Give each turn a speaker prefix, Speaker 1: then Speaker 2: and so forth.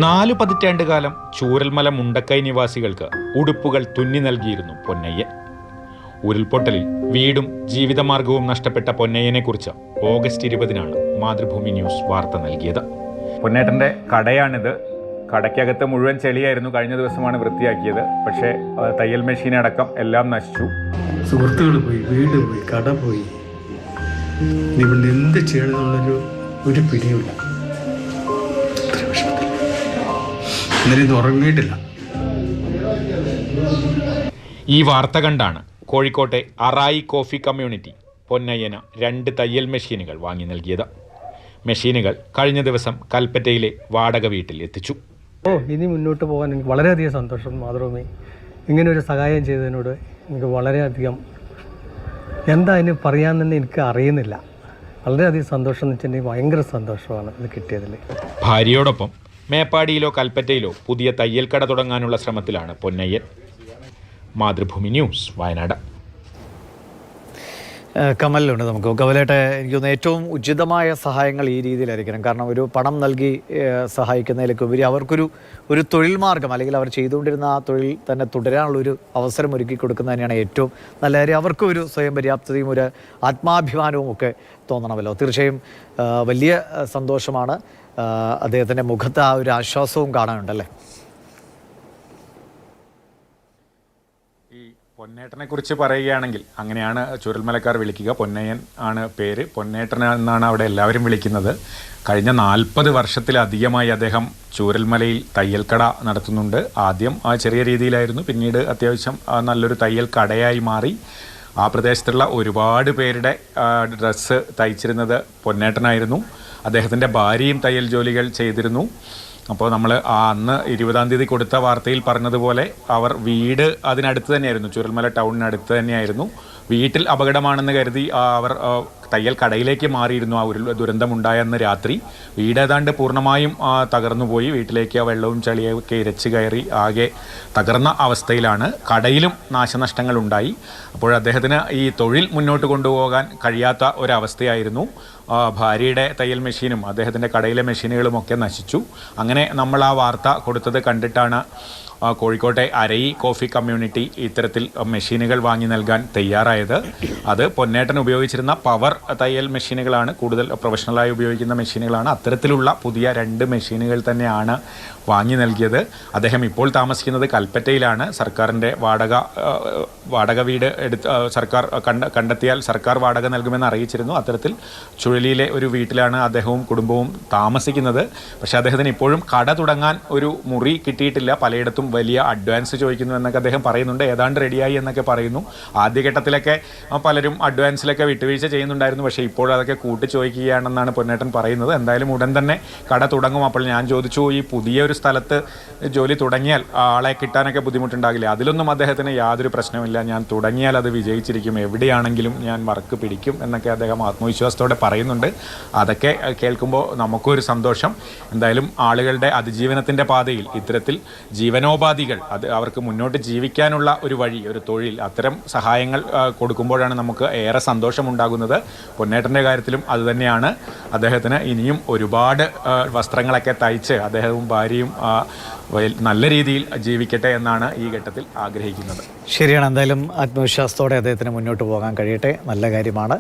Speaker 1: 4 പതിറ്റാണ്ടുകാലം ചൂരൽമല മുണ്ടക്കൈ നിവാസികൾക്ക് ഉടുപ്പുകൾ തുന്നി നൽകിയിരുന്നു പൊന്നയ്യൻ. ഉരുൾപൊട്ടലിൽ വീടും ജീവിതമാർഗവും നഷ്ടപ്പെട്ട പൊന്നയ്യനെക്കുറിച്ച് ഓഗസ്റ്റ് 20-നാണ് മാതൃഭൂമി ന്യൂസ് വാർത്ത നൽകിയത്. പൊന്നേട്ടൻ്റെ കടയാണിത്. കടയ്ക്കകത്ത് മുഴുവൻ ചെളിയായിരുന്നു. കഴിഞ്ഞ ദിവസമാണ് വൃത്തിയാക്കിയത്. പക്ഷേ തയ്യൽ മെഷീനടക്കം എല്ലാം നശിച്ചു.
Speaker 2: സുഹൃത്തുക്കൾ പോയി, വീട് പോയി, കട പോയി. ഇവിടെ എന്ത് ചെയ്യണമെന്നുള്ളൊരു ഒരു പിടിയുമില്ല. ഇന്നലെ ഇത് ഉറങ്ങിയിട്ടില്ല.
Speaker 1: ഈ വാർത്ത കണ്ടാണ് കോഴിക്കോട്ടെ അറായി കോഫി കമ്മ്യൂണിറ്റി പൊന്നയ്യന് 2 തയ്യൽ മെഷീനുകൾ വാങ്ങി നൽകിയത്. മെഷീനുകൾ കഴിഞ്ഞ ദിവസം കൽപ്പറ്റയിലെ വാടക വീട്ടിൽ എത്തിച്ചു.
Speaker 3: ഇനി മുന്നോട്ട് പോകാൻ എനിക്ക് വളരെയധികം സന്തോഷം. മാതൃഭൂമി ഇങ്ങനെ ഒരു സഹായം ചെയ്തതിനോട് എനിക്ക് വളരെയധികം എന്താ അതിന് പറയാൻ തന്നെ എനിക്ക് അറിയുന്നില്ല. വളരെയധികം സന്തോഷം എന്ന് വെച്ചിട്ടുണ്ടെങ്കിൽ ഭയങ്കര സന്തോഷമാണ് ഇത് കിട്ടിയതിൽ.
Speaker 1: ഭാര്യയോടൊപ്പം മേപ്പാടിയിലോ കൽപ്പറ്റയിലോ പുതിയ തയ്യൽ കട തുടങ്ങാനുള്ള ശ്രമത്തിലാണ് പൊന്നയ്യൻ. മാതൃഭൂമി ന്യൂസ്, വയനാട്.
Speaker 4: കമലുണ്ട്. നമുക്ക് കമലേട്ടെ, എനിക്ക് തോന്നുന്നു ഏറ്റവും ഉചിതമായ സഹായങ്ങൾ ഈ രീതിയിലായിരിക്കണം. കാരണം ഒരു പണം നൽകി സഹായിക്കുന്നതിലേക്കുപരി അവർക്കൊരു തൊഴിൽ മാർഗം, അല്ലെങ്കിൽ അവർ ചെയ്തുകൊണ്ടിരുന്ന ആ തൊഴിൽ തന്നെ തുടരാനുള്ളൊരു അവസരം ഒരുക്കി കൊടുക്കുന്നത് തന്നെയാണ് ഏറ്റവും നല്ല കാര്യം. അവർക്കും ഒരു സ്വയം പര്യാപ്തതയും ഒരു ആത്മാഭിമാനവും ഒക്കെ തോന്നണമല്ലോ. തീർച്ചയായും വലിയ സന്തോഷമാണ്. അദ്ദേഹത്തിൻ്റെ മുഖത്ത് ആ ഒരു ആശ്വാസവും കാണാനുണ്ടല്ലേ.
Speaker 1: ഈ പൊന്നേട്ടനെ കുറിച്ച് പറയുകയാണെങ്കിൽ അങ്ങനെയാണ് ചൂരൽമലക്കാർ വിളിക്കുക. പൊന്നയ്യൻ ആണ് പേര്. പൊന്നേട്ടൻ എന്നാണ് അവിടെ എല്ലാവരും വിളിക്കുന്നത്. കഴിഞ്ഞ 40 വർഷത്തിലധികമായി അദ്ദേഹം ചൂരൽമലയിൽ തയ്യൽക്കട നടത്തുന്നുണ്ട്. ആദ്യം ചെറിയ രീതിയിലായിരുന്നു, പിന്നീട് അത്യാവശ്യം നല്ലൊരു തയ്യൽ കടയായി മാറി. ആ പ്രദേശത്തുള്ള ഒരുപാട് പേരുടെ ഡ്രസ്സ് തയ്ച്ചിരുന്നത് പൊന്നേട്ടനായിരുന്നു. അദ്ദേഹത്തിൻ്റെ ഭാര്യയും തയ്യൽ ജോലികൾ ചെയ്തിരുന്നു. അപ്പോൾ നമ്മൾ അന്ന് 20-ാം തീയതി കൊടുത്ത വാർത്തയിൽ പറഞ്ഞതുപോലെ അവർ വീട് അതിനടുത്ത് തന്നെയായിരുന്നു, ചൂരൽമല ടൗണിനടുത്ത് തന്നെയായിരുന്നു. വീട്ടിൽ അപകടമാണെന്ന് കരുതി അവർ തയ്യൽ കടയിലേക്ക് മാറിയിരുന്നു. ആ ഒരു ദുരന്തമുണ്ടായെന്ന് രാത്രി വീട് ഏതാണ്ട് പൂർണ്ണമായും തകർന്നുപോയി. വീട്ടിലേക്ക് വെള്ളവും ചളിയൊക്കെ ഇരച്ച് കയറി ആകെ തകർന്ന അവസ്ഥയിലാണ്. കടയിലും നാശനഷ്ടങ്ങൾ ഉണ്ടായി. അപ്പോൾ അദ്ദേഹത്തിന് ഈ തൊഴിൽ മുന്നോട്ട് കൊണ്ടുപോകാൻ കഴിയാത്ത ഒരവസ്ഥയായിരുന്നു. ഭാര്യയുടെ തയ്യൽ മെഷീനും അദ്ദേഹത്തിൻ്റെ കടയിലെ മെഷീനുകളുമൊക്കെ നശിച്ചു. അങ്ങനെ നമ്മൾ ആ വാർത്ത കൊടുത്തത് കണ്ടിട്ടാണ് കോഴിക്കോട്ടെ അരയി കോഫി കമ്മ്യൂണിറ്റി ഇത്തരത്തിൽ മെഷീനുകൾ വാങ്ങി നൽകാൻ തയ്യാറായത്. അത് പൊന്നേട്ടൻ ഉപയോഗിച്ചിരുന്ന പവർ തയ്യൽ മെഷീനുകളാണ്, കൂടുതൽ പ്രൊഫഷണലായി ഉപയോഗിക്കുന്ന മെഷീനുകളാണ്. അത്തരത്തിലുള്ള പുതിയ 2 മെഷീനുകൾ തന്നെയാണ് വാങ്ങി നൽകിയത്. അദ്ദേഹം ഇപ്പോൾ താമസിക്കുന്നത് കൽപ്പറ്റയിലാണ്. സർക്കാരിൻ്റെ വാടക വീട് സർക്കാർ കണ്ടെത്തിയാൽ സർക്കാർ വാടക നൽകുമെന്ന് അറിയിച്ചിരുന്നു. അത്തരത്തിൽ ചുഴലിയിലെ ഒരു വീട്ടിലാണ് അദ്ദേഹവും കുടുംബവും താമസിക്കുന്നത്. പക്ഷേ അദ്ദേഹത്തിന് ഇപ്പോഴും കട തുടങ്ങാൻ ഒരു മുറി കിട്ടിയിട്ടില്ല. പലയിടത്തും വലിയ അഡ്വാൻസ് ചോദിക്കുന്നു എന്നൊക്കെ അദ്ദേഹം പറയുന്നുണ്ട്. ഏതാണ്ട് റെഡിയായി എന്നൊക്കെ പറയുന്നു. ആദ്യഘട്ടത്തിലൊക്കെ പലരും അഡ്വാൻസിലൊക്കെ വിട്ടുവീഴ്ച ചെയ്യുന്നുണ്ടായിരുന്നു. പക്ഷേ ഇപ്പോൾ അതൊക്കെ കൂട്ടി ചോദിക്കുകയാണെന്നാണ് പൊന്നേട്ടൻ പറയുന്നത്. എന്തായാലും ഉടൻ തന്നെ കട തുടങ്ങും. അപ്പോൾ ഞാൻ ചോദിച്ചു, ഈ പുതിയൊരു സ്ഥലത്ത് ജോലി തുടങ്ങിയാൽ ആളെ കിട്ടാനൊക്കെ ബുദ്ധിമുട്ടുണ്ടാകില്ല? അതിലൊന്നും അദ്ദേഹത്തിന് യാതൊരു പ്രശ്നമില്ല. ഞാൻ തുടങ്ങിയാൽ അത് വിജയിച്ചിരിക്കും, എവിടെയാണെങ്കിലും ഞാൻ വർക്ക് പിടിക്കും എന്നൊക്കെ അദ്ദേഹം ആത്മവിശ്വാസത്തോടെ പറയുന്നുണ്ട്. അതൊക്കെ കേൾക്കുമ്പോൾ നമുക്കൊരു സന്തോഷം. എന്തായാലും ആളുകളുടെ അതിജീവനത്തിൻ്റെ പാതയിൽ ഇത്തരത്തിൽ ജീവനോപാധികൾ, അത് അവർക്ക് മുന്നോട്ട് ജീവിക്കാനുള്ള ഒരു വഴി, ഒരു തൊഴിൽ, അത്തരം സഹായങ്ങൾ കൊടുക്കുമ്പോഴാണ് നമുക്ക് ഏറെ സന്തോഷമുണ്ടാകുന്നത്. പൊന്നേട്ടൻ്റെ കാര്യത്തിലും അതുതന്നെയാണ്. അദ്ദേഹത്തിന് ഇനിയും ഒരുപാട് വസ്ത്രങ്ങളൊക്കെ തയ്ച്ച് അദ്ദേഹവും ഭാര്യയും നല്ല രീതിയിൽ ജീവിക്കട്ടെ എന്നാണ് ഈ ഘട്ടത്തിൽ ആഗ്രഹിക്കുന്നത്.
Speaker 4: ശരിയാണ്. എന്തായാലും ആത്മവിശ്വാസത്തോടെ അദ്ദേഹത്തിന് മുന്നോട്ട് പോകാൻ കഴിയട്ടെ. നല്ല കാര്യമാണ്.